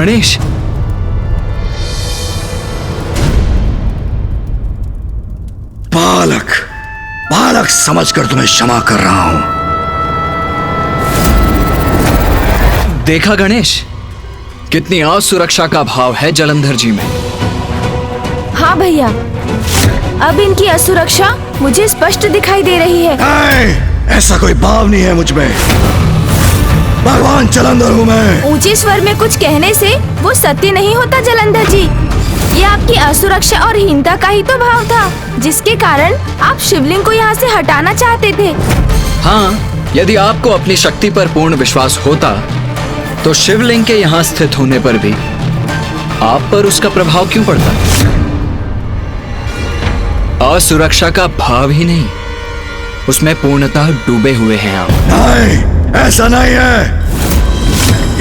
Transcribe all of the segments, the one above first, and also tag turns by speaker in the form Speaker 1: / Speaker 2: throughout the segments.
Speaker 1: गणेश,
Speaker 2: बालक बालक समझकर तुम्हें क्षमा कर रहा हूं।
Speaker 1: देखा गणेश, कितनी असुरक्षा का भाव है जलंधर जी में।
Speaker 3: हाँ भैया, अब इनकी असुरक्षा मुझे स्पष्ट दिखाई दे रही है।
Speaker 2: नहीं, ऐसा कोई भाव नहीं है मुझ में। भगवान जलंधर हूँ मैं।
Speaker 3: ऊंचे स्वर में कुछ कहने से वो सत्य नहीं होता जलंधर जी। ये आपकी असुरक्षा और हीनता का ही तो भाव था, जिसके कारण आप शिवलिंग को यहाँ से हटाना चाहते थे।
Speaker 1: हाँ, यदि आपको अपनी शक्ति पर पूर्ण विश्वास होता तो शिवलिंग के यहाँ स्थित होने पर भी आप पर उसका प्रभाव क्यों पड़ता? असुरक्षा का भाव ही नहीं, उसमें पूर्णतः डूबे हुए हैं आप।
Speaker 2: नहीं, ऐसा नहीं है।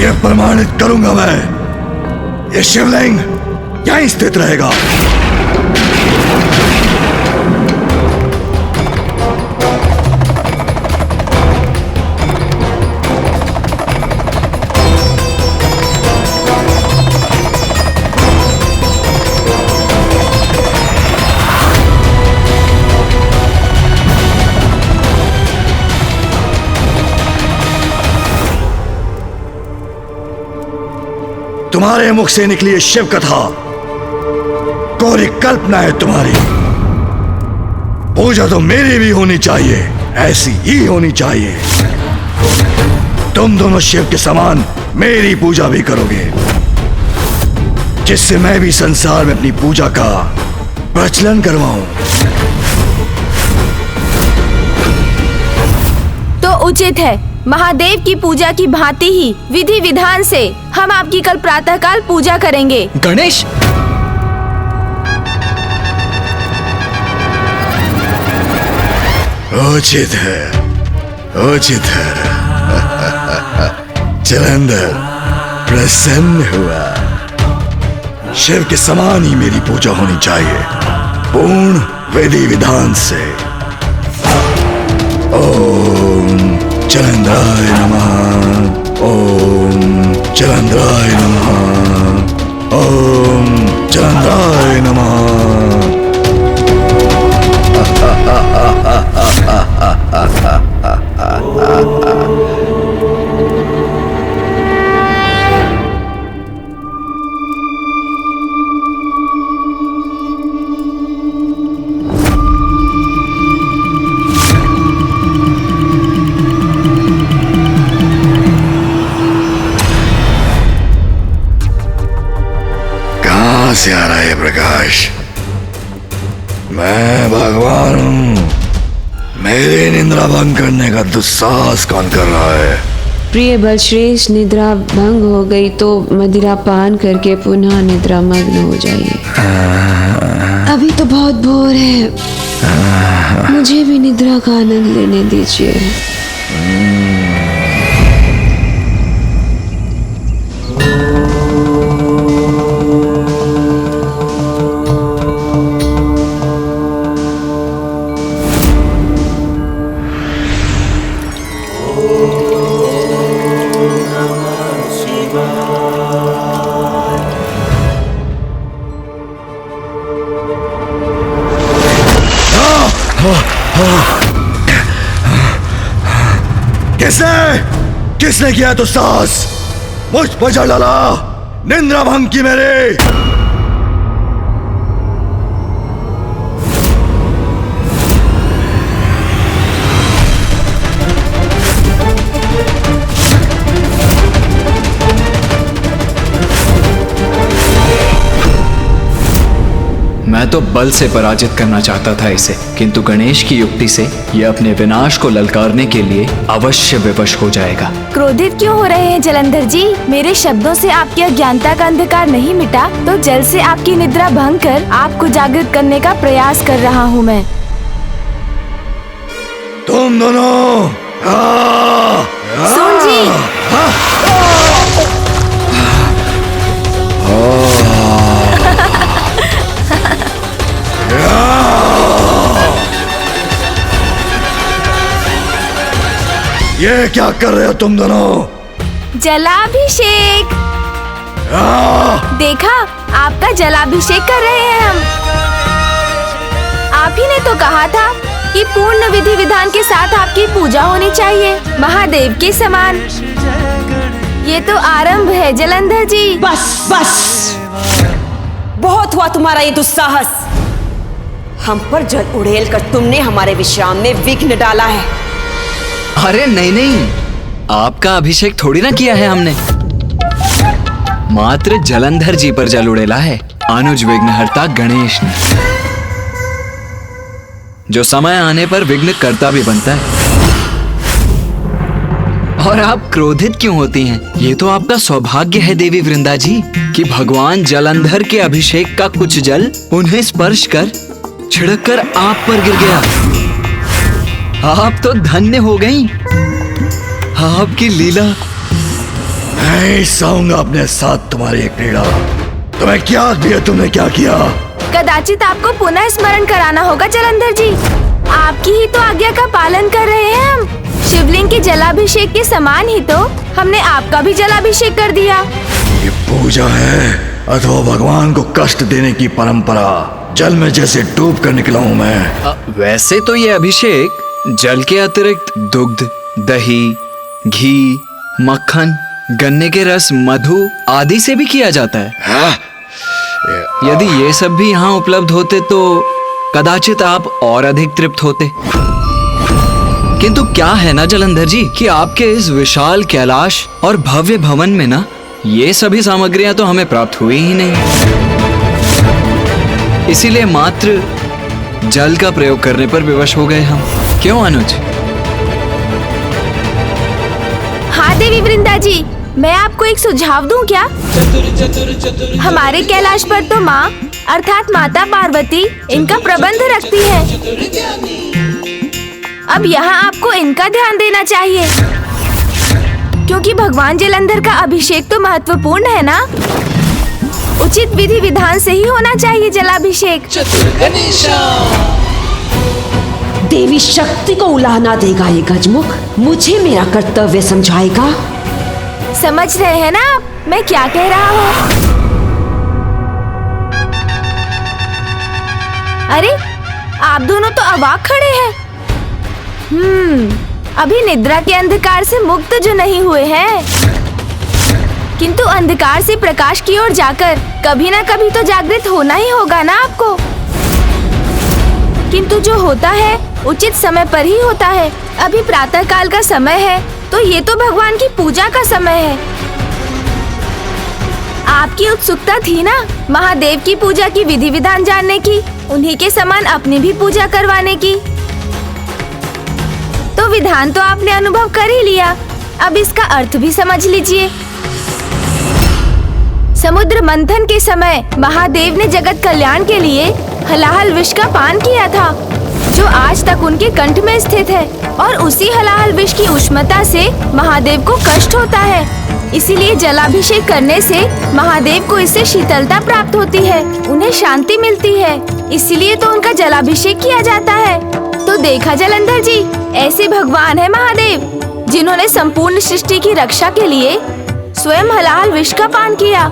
Speaker 2: ये प्रमाणित करूंगा मैं। ये शिवलिंग यहीं स्थित रहेगा। तुम्हारे मुख से निकली ये शिव कथा कोरी कल्पना है तुम्हारी। पूजा तो मेरी भी होनी चाहिए, ऐसी ही होनी चाहिए। तुम दोनों शिव के समान मेरी पूजा भी करोगे, जिससे मैं भी संसार में अपनी पूजा का प्रचलन करवाऊं।
Speaker 3: तो उचित है, महादेव की पूजा की भांति ही विधि विधान से हम आपकी कल प्रातःकाल पूजा करेंगे।
Speaker 1: गणेश,
Speaker 2: उचित है, उचित है। जलंधर प्रसन्न हुआ। शिव के समान ही मेरी पूजा होनी चाहिए, पूर्ण विधि विधान से। ओम जलंधराय नमः। ओम जलंधराय नमः। ओम जलंधराय नमः। कहां से आ रहा है प्रकाश? मैं भगवान हूं। मेरे निद्रा भंग करने का दुस्साहस कौन कर रहा है?
Speaker 4: प्रिय बलश्रेष्ठ, निद्रा भंग हो गई तो मदिरा पान करके पुनः निद्रा मग्न हो जाइए। अभी तो बहुत भोर है, मुझे भी निद्रा का आनंद लेने दीजिए।
Speaker 2: किसने किया तो साहस? मुझ पर जड़ डाला, निद्रा भंग की मेरे।
Speaker 1: मैं तो बल से पराजित करना चाहता था इसे, किंतु गणेश की युक्ति से यह अपने विनाश को ललकारने के लिए अवश्य विवश हो जाएगा।
Speaker 3: क्रोधित क्यों हो रहे हैं जलंधर जी? मेरे शब्दों से आपकी अज्ञानता का अंधकार नहीं मिटा तो जल से आपकी निद्रा भंग कर आपको जागृत करने का प्रयास कर रहा हूँ मैं।
Speaker 2: तुम दोनों
Speaker 3: सुन जी,
Speaker 2: ये क्या कर रहे हो तुम दोनों?
Speaker 3: जलाभिषेक। देखा, आपका जलाभिषेक कर रहे हैं हम। आप ही ने तो कहा था कि पूर्ण विधि विधान के साथ आपकी पूजा होनी चाहिए, महादेव के समान। ये तो आरंभ है जलंधर जी।
Speaker 4: बस बस, बहुत हुआ तुम्हारा ये दुस्साहस। हम पर जल उड़ेल कर तुमने हमारे विश्राम में विघ्न डाला है।
Speaker 1: अरे नहीं नहीं, आपका अभिषेक थोड़ी ना किया है हमने, मात्र जलंधर जी पर जल उड़ेला है अनुज विघ्नहर्ता गणेश ने, जो समय आने पर विघ्न करता भी बनता है। और आप क्रोधित क्यों होती हैं? ये तो आपका सौभाग्य है देवी वृंदा जी कि भगवान जलंधर के अभिषेक का कुछ जल उन्हें स्पर्श कर छिड़क कर आप पर गिर गया। आप तो धन्य हो गईं। आपकी लीला।
Speaker 2: मैं सहूंगा अपने साथ तुम्हारी एक क्रीड़ा। तुम्हें क्या किया? तुमने क्या किया?
Speaker 3: कदाचित आपको पुनः स्मरण कराना होगा जलंधर जी। आपकी ही तो आज्ञा का पालन कर रहे हैं हम। शिवलिंग के जलाभिषेक के समान ही तो हमने आपका भी जलाभिषेक कर दिया।
Speaker 2: ये पूजा है अथवा भगवान को कष्ट देने की परंपरा? जल में जैसे डूब कर निकला हूँ मैं।
Speaker 1: वैसे तो ये अभिषेक जल के अतिरिक्त दुग्ध, दही, घी, मक्खन, गन्ने के रस, मधु आदि से भी किया जाता है। यदि ये सब भी यहाँ उपलब्ध होते तो कदाचित आप और अधिक तृप्त होते। किंतु क्या है ना जलंधर जी कि आपके इस विशाल कैलाश और भव्य भवन में ना ये सभी सामग्रियां तो हमें प्राप्त हुई ही नहीं। इसीलिए मात्र जल का प्रयोग करने पर विवश हो गए हम। क्यों अनुज?
Speaker 3: हाँ देवी वृंदा जी, मैं आपको एक सुझाव दूं क्या? हमारे कैलाश पर तो माँ अर्थात माता पार्वती इनका प्रबंध रखती है। अब यहाँ आपको इनका ध्यान देना चाहिए, क्योंकि भगवान जलंधर का अभिषेक तो महत्वपूर्ण है ना। उचित विधि विधान से ही होना चाहिए जलाभिषेक।
Speaker 4: देवी शक्ति को उलाहना देगा ये गजमुख, मुझे मेरा कर्तव्य समझाएगा।
Speaker 3: समझ रहे हैं ना आप मैं क्या कह रहा हूँ? अरे आप दोनों तो अवाक खड़े हैं। अभी निद्रा के अंधकार से मुक्त जो नहीं हुए हैं, किंतु अंधकार से प्रकाश की ओर जाकर कभी ना कभी तो जागृत होना ही होगा ना आपको। किंतु जो होता है उचित समय पर ही होता है। अभी प्रातः काल का समय है तो ये तो भगवान की पूजा का समय है। आपकी उत्सुकता थी ना महादेव की पूजा की विधि विधान जानने की, उन्हीं के समान अपनी भी पूजा करवाने की। तो विधान तो आपने अनुभव कर ही लिया, अब इसका अर्थ भी समझ लीजिए। समुद्र मंथन के समय महादेव ने जगत कल्याण के लिए हलाहल विष का पान किया था, जो आज तक उनके कंठ में स्थित है। और उसी हलाहल विष की उष्णता से महादेव को कष्ट होता है। इसीलिए जलाभिषेक करने से महादेव को इससे शीतलता प्राप्त होती है, उन्हें शांति मिलती है। इसीलिए तो उनका जलाभिषेक किया जाता है। तो देखा जलंधर जी, ऐसे भगवान है महादेव जिन्होंने संपूर्ण सृष्टि की रक्षा के लिए स्वयं हलाहल विष का पान किया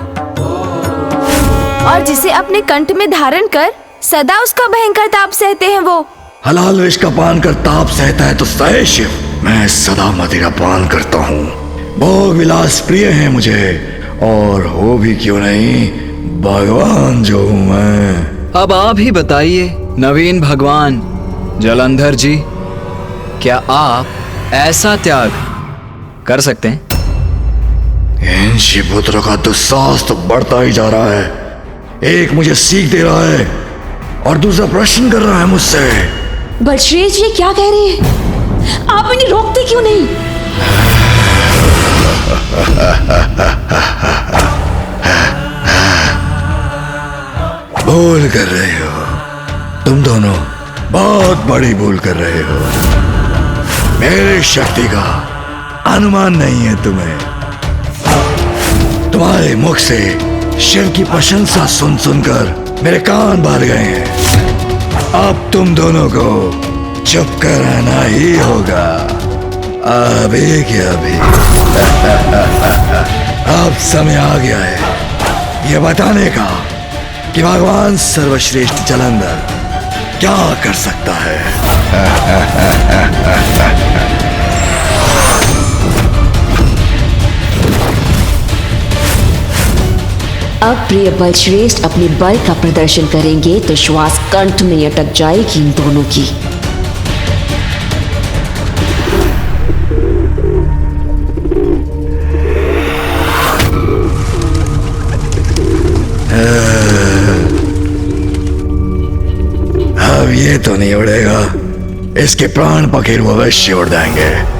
Speaker 3: और जिसे अपने कंठ में धारण कर सदा उसका भयंकर ताप सहते हैं। वो
Speaker 2: हलाल विष का पान कर ताप सहता है तो सहे शिव। मैं सदा मदिरा पान करता हूँ। भोग विलास प्रिय है मुझे, और हो भी क्यों नहीं भगवान जो हूँ मैं।
Speaker 1: अब आप ही बताइए नवीन भगवान जलंधर जी, क्या आप ऐसा त्याग कर सकते हैं?
Speaker 2: इन शिवपुत्रों का दुस्साहस तो बढ़ता ही जा रहा है। एक मुझे सीख दे रहा है और दूसरा प्रश्न कर रहा है मुझसे।
Speaker 4: बलश्रेष्ठ ये क्या कह रहे हैं? आप इन्हें रोकते क्यों नहीं?
Speaker 2: भूल कर रहे हो तुम दोनों, बहुत बड़ी भूल कर रहे हो। मेरी शक्ति का अनुमान नहीं है तुम्हें। तुम्हारे मुख से शिव की प्रशंसा सुन सुनकर मेरे कान भर गए हैं। अब तुम दोनों को चुप कर रहना ही होगा। अभी क्या अभी अब समय आ गया है ये बताने का कि भगवान सर्वश्रेष्ठ जलंधर क्या कर सकता है।
Speaker 4: अब प्रिय बलश्रेष्ठ अपने बल का प्रदर्शन करेंगे तो श्वास कंठ में अटक जाएगी इन दोनों की।
Speaker 2: अब ये तो नहीं उड़ेगा, इसके प्राण पखेरु अवश्य उड़ जाएंगे।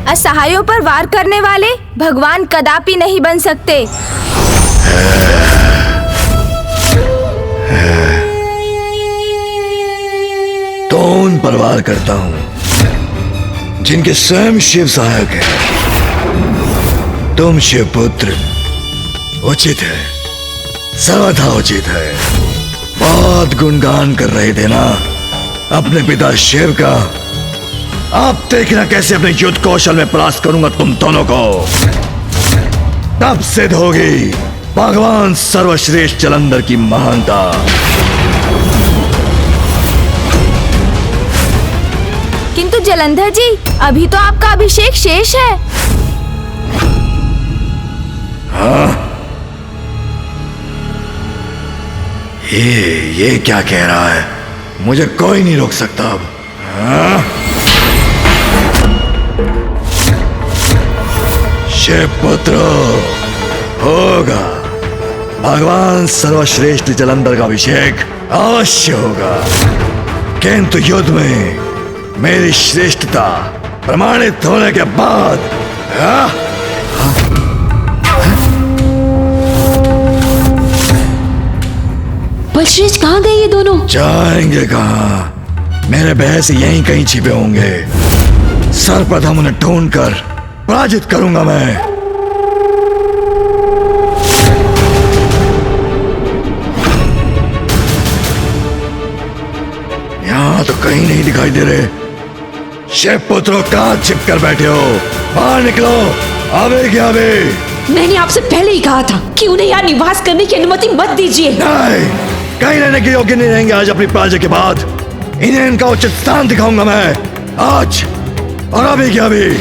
Speaker 3: असहायों पर वार करने वाले भगवान कदापि नहीं बन सकते।
Speaker 2: तो उन पर वार करता हूं जिनके स्वयं शिव सहायक है। तुम शिव पुत्र उचित है, सर्वथा उचित है। बहुत गुणगान कर रहे थे ना अपने पिता शिव का। अब देखना कैसे अपने युद्ध कौशल में परास्त करूंगा तुम दोनों को। तब सिद्ध होगी भगवान सर्वश्रेष्ठ जलंधर की महानता।
Speaker 3: किंतु जलंधर जी, अभी तो आपका अभिषेक शेष है।
Speaker 2: हाँ? ये क्या कह रहा है? मुझे कोई नहीं रोक सकता अब। हाँ? शिव पुत्र होगा, भगवान सर्वश्रेष्ठ जलंधर का अभिषेक अवश्य होगा। किंतु युद्ध में मेरी श्रेष्ठता प्रमाणित होने के बाद। हाँ?
Speaker 4: बलश्रेष्ठ कहाँ गए ये दोनों?
Speaker 2: जाएंगे कहाँ? मेरे बहस यहीं कहीं छिपे होंगे। सर्वप्रथम उन्हें ढूंढकर पराजित करूंगा मैं। यहां तो कहीं नहीं दिखाई दे रहे। शिव पुत्रों, कहां छिप कर बैठे हो? बाहर निकलो, अबे क्या अबे?
Speaker 4: मैंने आपसे पहले ही कहा था कि उन्हें यहाँ निवास करने की अनुमति मत दीजिए।
Speaker 2: नहीं, कहीं रहने के योग्य नहीं रहेंगे आज अपनी पराजय के बाद। इन्हें इनका उचित स्थान दिखाऊंगा मैं आज और अभी क्या अभी।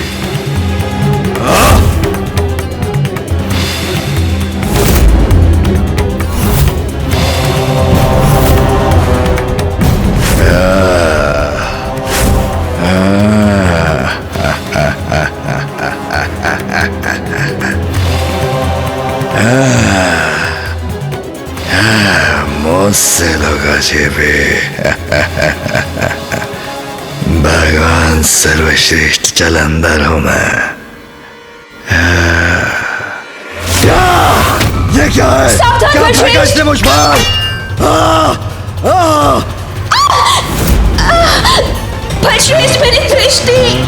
Speaker 2: मुझसे लोग छिपे। भगवान सर्वश्रेष्ठ जलंधर हूं मैं। ये क्या है?
Speaker 4: सावधान
Speaker 2: क्या
Speaker 4: बलश्रेष्ठ!
Speaker 2: फेंका इसने मुझ पर?
Speaker 4: बलश्रेष्ठ, मेरी दृष्टि,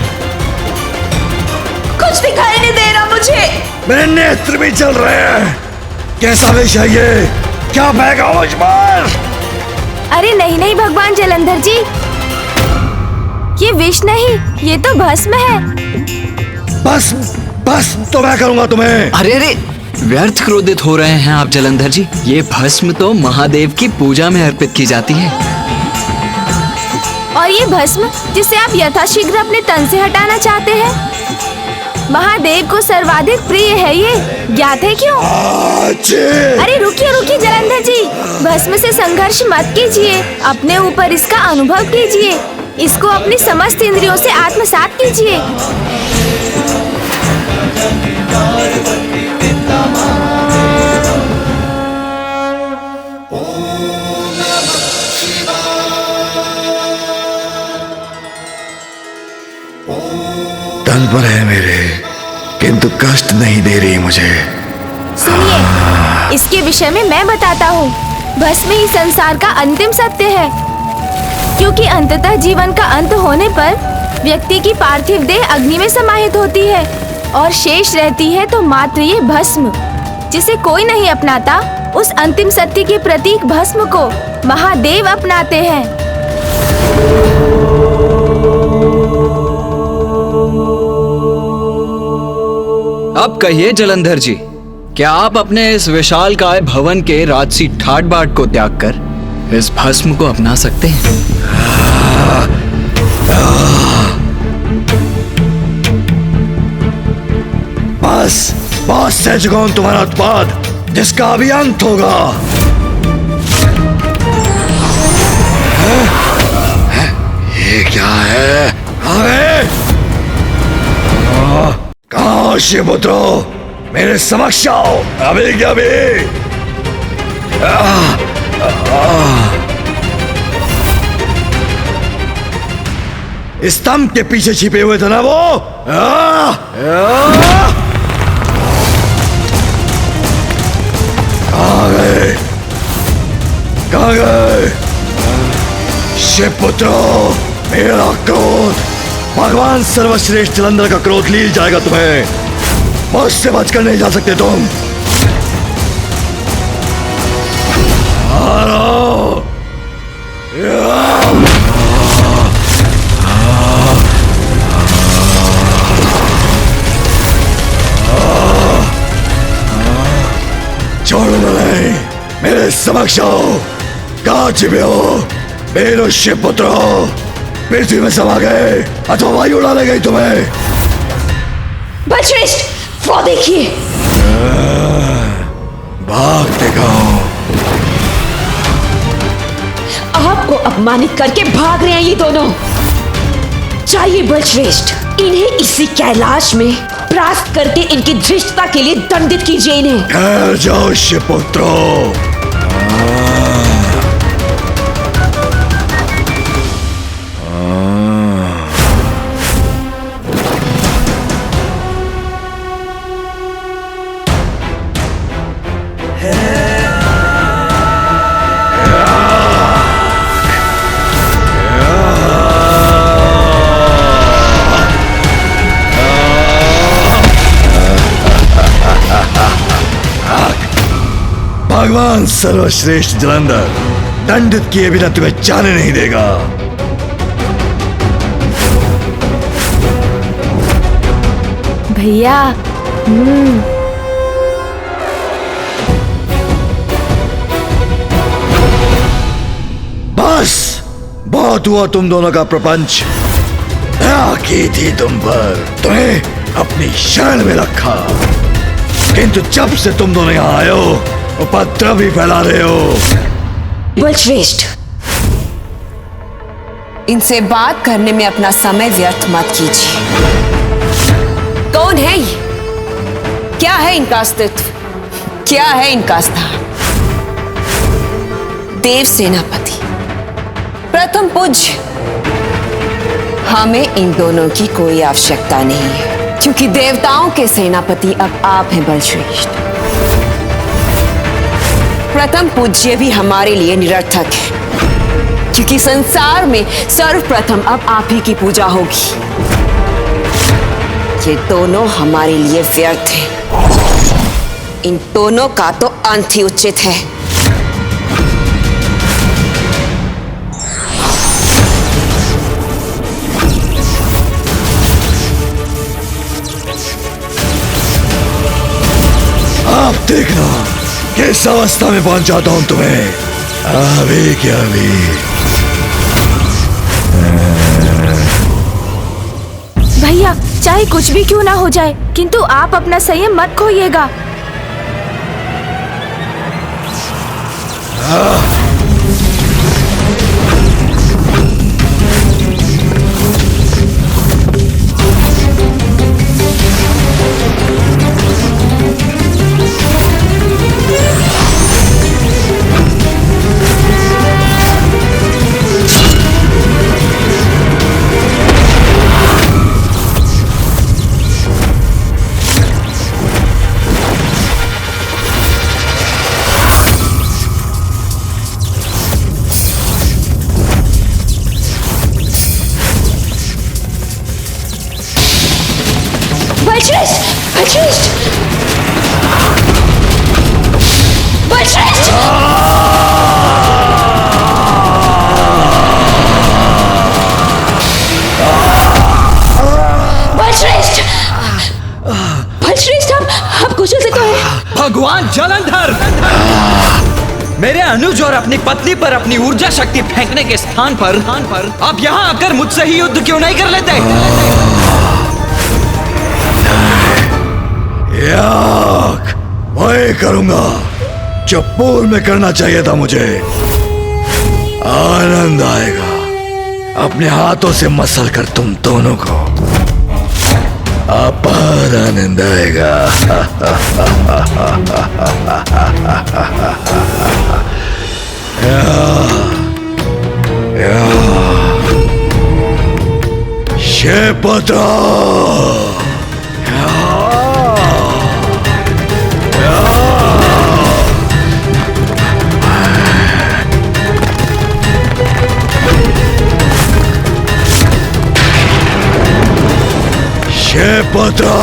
Speaker 4: कुछ दिखाई नहीं दे रहा मुझे।
Speaker 2: मेरे नेत्र भी चल रहे हैं। कैसा विष है ये? क्या फेंका मुझ पर?
Speaker 3: अरे नहीं नहीं भगवान जलंधर जी, ये विष नहीं, ये तो भस्म है।
Speaker 2: बस बस तो मैं करूंगा तुम्हें।
Speaker 1: अरे अरे, व्यर्थ क्रोधित हो रहे हैं आप जलंधर जी। ये भस्म तो महादेव की पूजा में अर्पित की जाती है।
Speaker 3: और ये भस्म जिसे आप यथाशीघ्र अपने तन से हटाना चाहते हैं, महादेव को सर्वाधिक प्रिय है। ये ज्ञात है क्यों? अरे रुकिए रुकिए जलंधर जी, भस्म से संघर्ष मत कीजिए, अपने ऊपर इसका अनुभव कीजिए, इसको अपनी समस्त इंद्रियों से आत्मसात कीजिए।
Speaker 2: तन पर है मेरे, किंतु कष्ट नहीं दे रही मुझे।
Speaker 3: सुनिए, इसके विषय में मैं बताता हूँ। भस्म ही संसार का अंतिम सत्य है, क्योंकि अंततः जीवन का अंत होने पर व्यक्ति की पार्थिव देह अग्नि में समाहित होती है और शेष रहती है तो मात्र ये भस्म, जिसे कोई नहीं अपनाता उस अंतिम सत्य के प्रतीक भस्म को महादेव अपनाते हैं।
Speaker 1: अब कहिए जलंधर जी, क्या आप अपने इस विशालकाय भवन के राजसी ठाट बाट को त्याग कर इस भस्म को अपना सकते हैं?
Speaker 2: बस सह चुका हूं तुम्हारा उत्पाद, जिसका अभी अंत होगा। ये क्या है? कहाँ हो शिवपुत्रो? मेरे समक्ष आओ अभी क्या अभी। स्तंभ के पीछे छिपे हुए थे ना वो। कहाँ गए? कहाँ गए? शिवपुत्रो, मेरा क्रोध, भगवान सर्वश्रेष्ठ जलंधर का क्रोध लील जाएगा तुम्हें। मुझसे बचकर नहीं जा सकते तुम। छोड़ो नहीं, मेरे समक्ष आओ। कहाँ छिपे हो मेरे शिवपुत्रो? पृथ्वी में समा गए अथवा वायु उड़ा ले गई तुम्हें?
Speaker 4: बलश्रेष्ठ, वो देखिए।
Speaker 2: भाग दिखाओ।
Speaker 4: आपको अपमानित करके भाग रहे हैं ये दोनों। चाहिए बलश्रेष्ठ, इन्हें इसी कैलाश में परास्त करके इनकी धृष्टता के लिए दंडित कीजिए इन्हें।
Speaker 2: ठहर जाओ शिवपुत्रो। भगवान सर्वश्रेष्ठ जलंधर दंडित किए बिना तुम्हें जाने नहीं देगा।
Speaker 3: भैया,
Speaker 2: बस बहुत हुआ तुम दोनों का प्रपंच। दया की थी तुम पर, तुम्हें अपनी शरण में रखा, किंतु जब से तुम दोनों यहाँ आए हो उपद्रव भी फैला रहे हो।
Speaker 4: बलश्रेष्ठ, इनसे बात करने में अपना समय व्यर्थ मत कीजिए। कौन है ये? क्या है इनका अस्तित्व? क्या है इनका स्थान? देव सेनापति, प्रथम पूज्य, हमें इन दोनों की कोई आवश्यकता नहीं है, क्योंकि देवताओं के सेनापति अब आप हैं बलश्रेष्ठ। प्रथम पूज्य भी हमारे लिए निरर्थक है, क्योंकि संसार में सर्वप्रथम अब आप ही की पूजा होगी। ये दोनों हमारे लिए व्यर्थ हैं। इन दोनों का तो अंत ही उचित है।
Speaker 2: आप देखना किस अवस्था में पहुंच जाता हूं तुम्हें। अभी क्या अभी।
Speaker 3: भैया, चाहे कुछ भी क्यों ना हो जाए, किंतु आप अपना संयम मत खोइएगा।
Speaker 1: भगवान जलंधर, मेरे अनुज और अपनी पत्नी पर अपनी ऊर्जा शक्ति फेंकने के स्थान पर आप यहाँ आकर मुझसे ही युद्ध क्यों नहीं कर लेते?
Speaker 2: याक, वही करूंगा जो पूर्व में करना चाहिए था मुझे। आनंद आएगा अपने हाथों से मसल कर तुम दोनों को, अपार आनंद आएगा। शेपत्रा, शेपत्रा,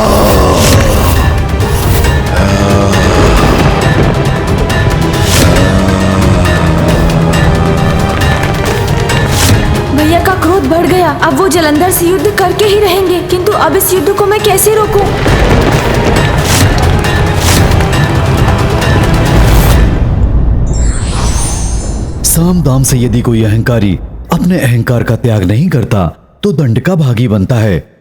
Speaker 3: भैया का क्रोध बढ़ गया। अब वो जलंधर से युद्ध करके ही रहेंगे, किंतु अब इस युद्ध को मैं कैसे रोकूं?
Speaker 5: साम दाम से यदि कोई अहंकारी अपने अहंकार का त्याग नहीं करता तो दंड का भागी बनता है।